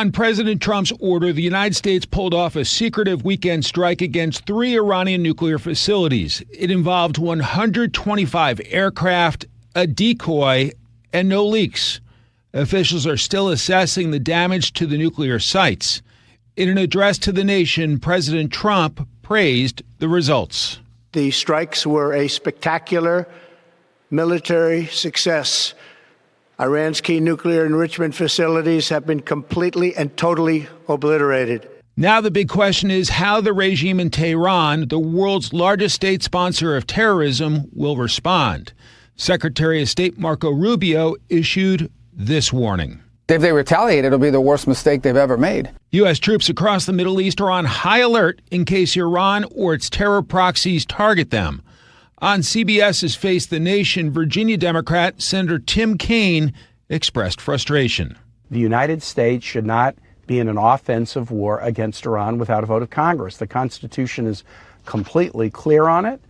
On President Trump's order, the United States pulled off a secretive weekend strike against 3 Iranian nuclear facilities. It involved 125 aircraft, a decoy, and no leaks. Officials are still assessing the damage to the nuclear sites. In an address to the nation, President Trump praised the results. The strikes were a spectacular military success. Iran's key nuclear enrichment facilities have been completely and totally obliterated. Now the big question is how the regime in Tehran, the world's largest state sponsor of terrorism, will respond. Secretary of State Marco Rubio issued this warning. If they retaliate, it'll be the worst mistake they've ever made. U.S. troops across the Middle East are on high alert in case Iran or its terror proxies target them. On CBS's Face the Nation, Virginia Democrat Senator Tim Kaine expressed frustration. The United States should not be in an offensive war against Iran without a vote of Congress. The Constitution is completely clear on it,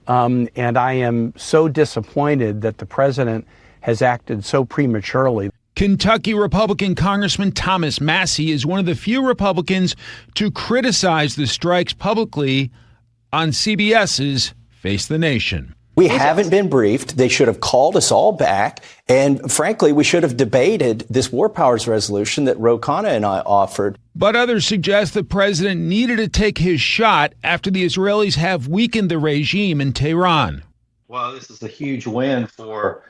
and I am so disappointed that the president has acted so prematurely. Kentucky Republican Congressman Thomas Massie is one of the few Republicans to criticize the strikes publicly on CBS's Face the Nation. We haven't been briefed. They should have called us all back. And frankly, we should have debated this war powers resolution that Ro Khanna and I offered. But others suggest the president needed to take his shot after the Israelis have weakened the regime in Tehran. Well, this is a huge win for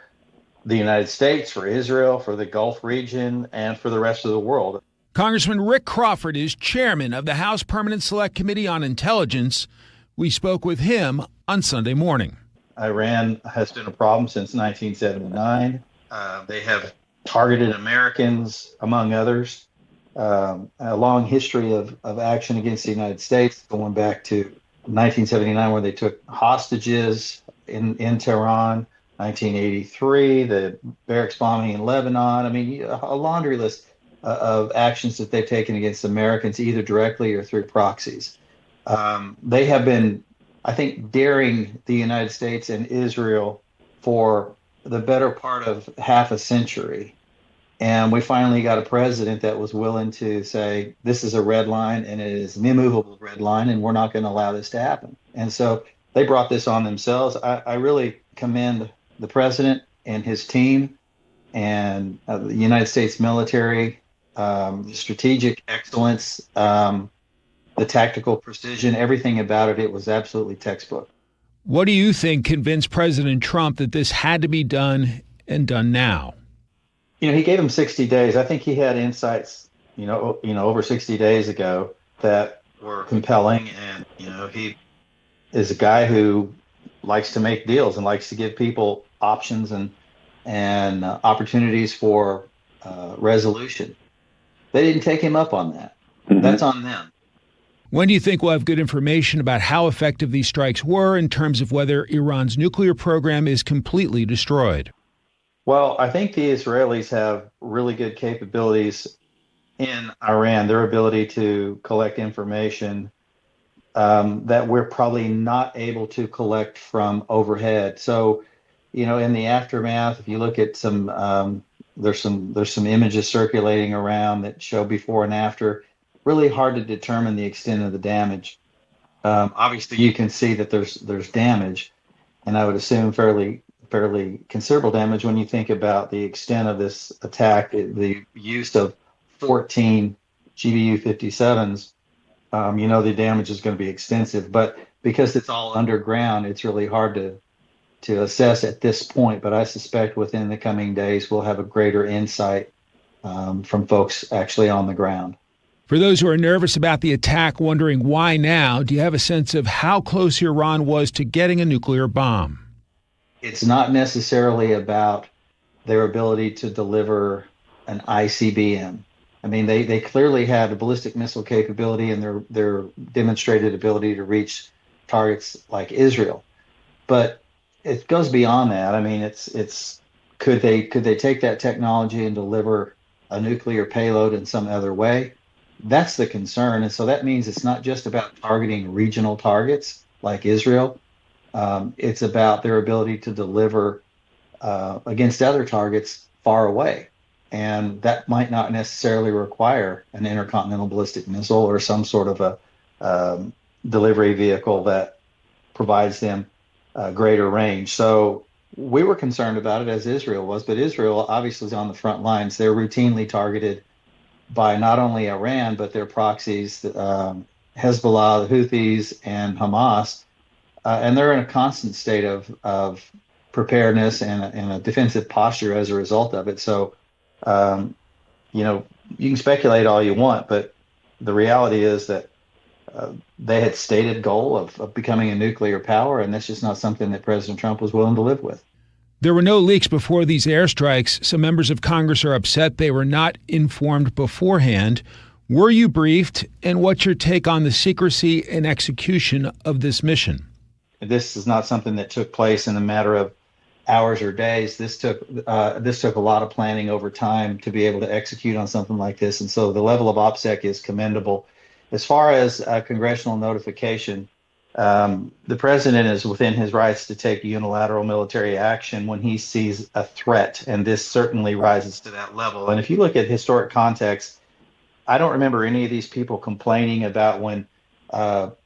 the United States, for Israel, for the Gulf region, and for the rest of the world. Congressman Rick Crawford is chairman of the House Permanent Select Committee on Intelligence. We spoke with him on Sunday morning. Iran has been a problem since 1979. They have targeted Americans, among others. A long history of action against the United States, going back to 1979, where they took hostages in Tehran. 1983, the barracks bombing in Lebanon. I mean, a laundry list of actions that they've taken against Americans, either directly or through proxies. They have been, I think, daring the United States and Israel for the better part of half a century. And we finally got a president that was willing to say, this is a red line, and it is an immovable red line, and we're not going to allow this to happen. And so they brought this on themselves. I really commend the president and his team and the United States military, the strategic excellence, the tactical precision, everything about it. It was absolutely textbook. What do you think convinced President Trump that this had to be done and done now? You know, he gave him 60 days. I think he had insights, over 60 days ago that were compelling. And, he is a guy who likes to make deals and likes to give people options and opportunities for resolution. They didn't take him up on that. Mm-hmm. That's on them. When do you think we'll have good information about how effective these strikes were in terms of whether Iran's nuclear program is completely destroyed? Well, I think the Israelis have really good capabilities in Iran, their ability to collect information that we're probably not able to collect from overhead. So, in the aftermath, if you look at there's some images circulating around that show before and after. Really hard to determine the extent of the damage. Obviously, you can see that there's damage, and I would assume fairly considerable damage when you think about the extent of this attack, the use of 14 GBU-57s. The damage is going to be extensive, but because it's all underground, it's really hard to assess at this point. But I suspect within the coming days, we'll have a greater insight from folks actually on the ground. For those who are nervous about the attack, wondering why now, do you have a sense of how close Iran was to getting a nuclear bomb? It's not necessarily about their ability to deliver an ICBM. I mean, they clearly have a ballistic missile capability and their demonstrated ability to reach targets like Israel. But it goes beyond that. I mean, it's could they take that technology and deliver a nuclear payload in some other way? That's the concern. And so that means it's not just about targeting regional targets like Israel. It's about their ability to deliver against other targets far away. and that might not necessarily require an intercontinental ballistic missile or some sort of a delivery vehicle that provides them greater range. So we were concerned about it, as Israel was, but Israel obviously is on the front lines. They're routinely targeted by not only Iran, but their proxies, Hezbollah, the Houthis, and Hamas. And they're in a constant state of preparedness and a defensive posture as a result of it. So, you can speculate all you want, but the reality is that they had stated goal of becoming a nuclear power, and that's just not something that President Trump was willing to live with. There were no leaks before these airstrikes. Some members of Congress are upset they were not informed beforehand. Were you briefed, and what's your take on the secrecy and execution of this mission? This is not something that took place in a matter of hours or days. This took a lot of planning over time to be able to execute on something like this, and so the level of OPSEC is commendable. As far as congressional notification, the president is within his rights to take unilateral military action when he sees a threat, and this certainly rises to that level. And if you look at historic context, I don't remember any of these people complaining about when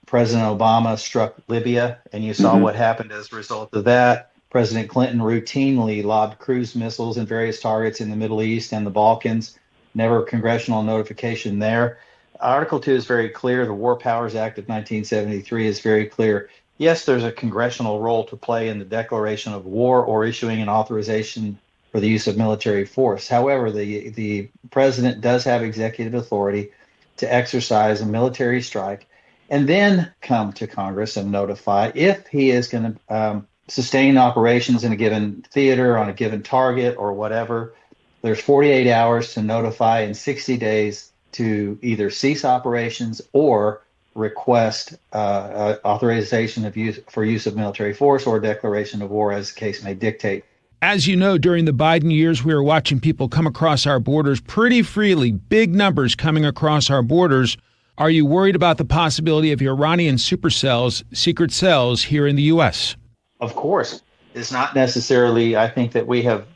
President Obama struck Libya, and you saw what happened as a result of that. President Clinton routinely lobbed cruise missiles and various targets in the Middle East and the Balkans. Never congressional notification there. Article 2 is very clear. The War Powers Act of 1973 is very clear. Yes, there's a congressional role to play in the declaration of war or issuing an authorization for the use of military force. However, the president does have executive authority to exercise a military strike and then come to Congress and notify if he is going to sustain operations in a given theater, on a given target, or whatever. There's 48 hours to notify and 60 days to either cease operations or request authorization of use of military force or declaration of war, as the case may dictate. As you know, during the Biden years, we were watching people come across our borders pretty freely, big numbers coming across our borders. Are you worried about the possibility of Iranian supercells, secret cells here in the U.S.? Of course. It's not necessarily, I think that we have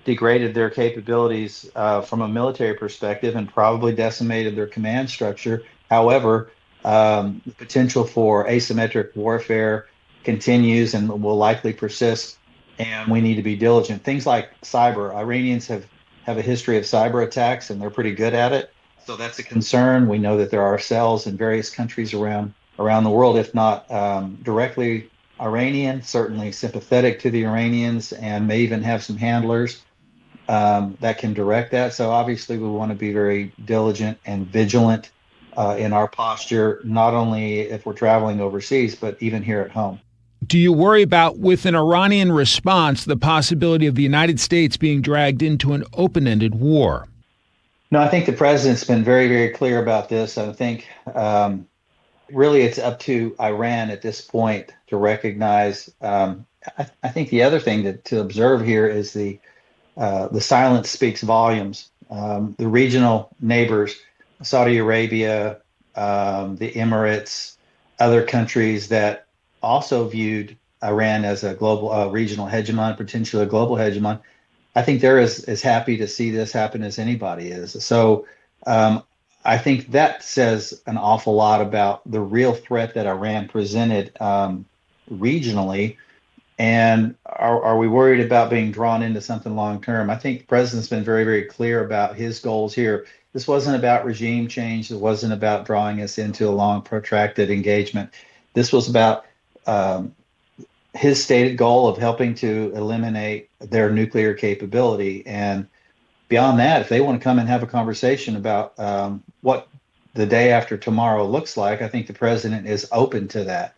degraded their capabilities from a military perspective and probably decimated their command structure. However, the potential for asymmetric warfare continues and will likely persist, and we need to be diligent. Things like cyber. Iranians have a history of cyber attacks, and they're pretty good at it. So that's a concern. We know that there are cells in various countries around the world, if not directly Iranian, certainly sympathetic to the Iranians, and may even have some handlers that can direct that. So obviously we want to be very diligent and vigilant in our posture, not only if we're traveling overseas, but even here at home. Do you worry about, with an Iranian response, the possibility of the United States being dragged into an open-ended war? No, I think the president's been very, very clear about this. I think really it's up to Iran at this point to recognize. I think the other thing to observe here is the silence speaks volumes. The regional neighbors, Saudi Arabia, the Emirates, other countries that also viewed Iran as a global, regional hegemon, potentially a global hegemon, I think they're as happy to see this happen as anybody is. So I think that says an awful lot about the real threat that Iran presented regionally. And are we worried about being drawn into something long term? I think the president's been very, very clear about his goals here. This wasn't about regime change. It wasn't about drawing us into a long, protracted engagement. This was about his stated goal of helping to eliminate their nuclear capability. And beyond that, if they want to come and have a conversation about what the day after tomorrow looks like, I think the president is open to that.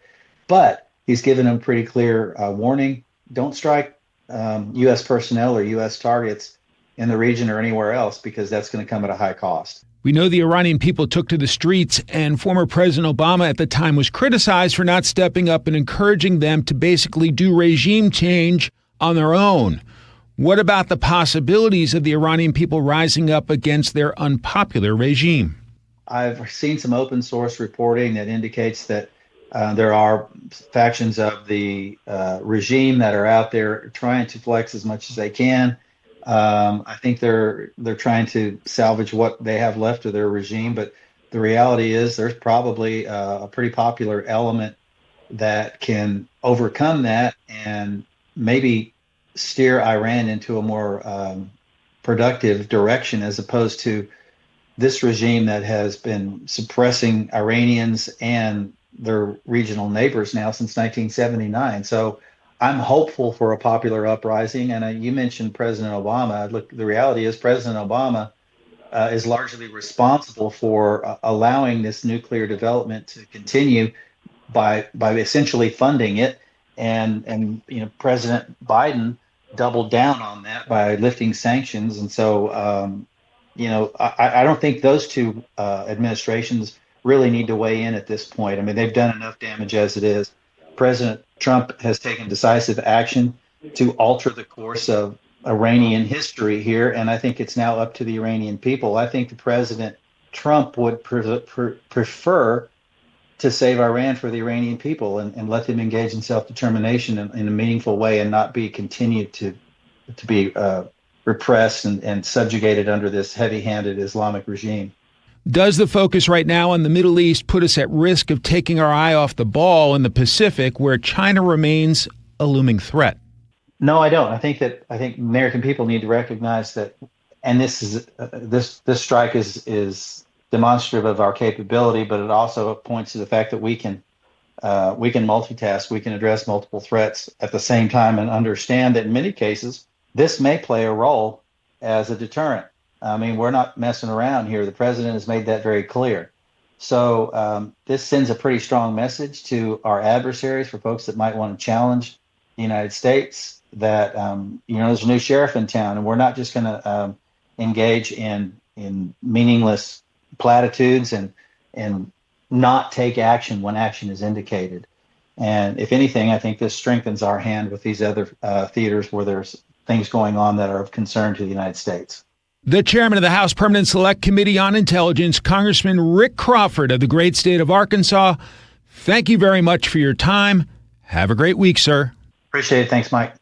But he's given them pretty clear warning. Don't strike U.S. personnel or U.S. targets in the region or anywhere else, because that's going to come at a high cost. We know the Iranian people took to the streets, and former President Obama at the time was criticized for not stepping up and encouraging them to basically do regime change on their own. What about the possibilities of the Iranian people rising up against their unpopular regime? I've seen some open source reporting that indicates that there are factions of the regime that are out there trying to flex as much as they can I think they're trying to salvage what they have left of their regime, but the reality is there's probably a pretty popular element that can overcome that and maybe steer Iran into a more productive direction, as opposed to this regime that has been suppressing Iranians and their regional neighbors now since 1979. So I'm hopeful for a popular uprising. And you mentioned President Obama. Look, the reality is President Obama is largely responsible for allowing this nuclear development to continue by essentially funding it. And President Biden doubled down on that by lifting sanctions. And so I don't think those two administrations really need to weigh in at this point. I mean, they've done enough damage as it is. President Trump has taken decisive action to alter the course of Iranian history here, and I think it's now up to the Iranian people. I think the President Trump would prefer to save Iran for the Iranian people and let them engage in self-determination in a meaningful way and not be continued to be repressed and subjugated under this heavy-handed Islamic regime. Does the focus right now on the Middle East put us at risk of taking our eye off the ball in the Pacific, where China remains a looming threat? No, I don't. I think American people need to recognize that, and this strike is demonstrative of our capability, but it also points to the fact that we can multitask, we can address multiple threats at the same time, and understand that in many cases this may play a role as a deterrent. I mean, we're not messing around here. The president has made that very clear. So this sends a pretty strong message to our adversaries, for folks that might want to challenge the United States, that there's a new sheriff in town, and we're not just going to engage in meaningless platitudes and not take action when action is indicated. And if anything, I think this strengthens our hand with these other theaters where there's things going on that are of concern to the United States. The chairman of the House Permanent Select Committee on Intelligence, Congressman Rick Crawford of the great state of Arkansas, thank you very much for your time. Have a great week, sir. Appreciate it. Thanks, Mike.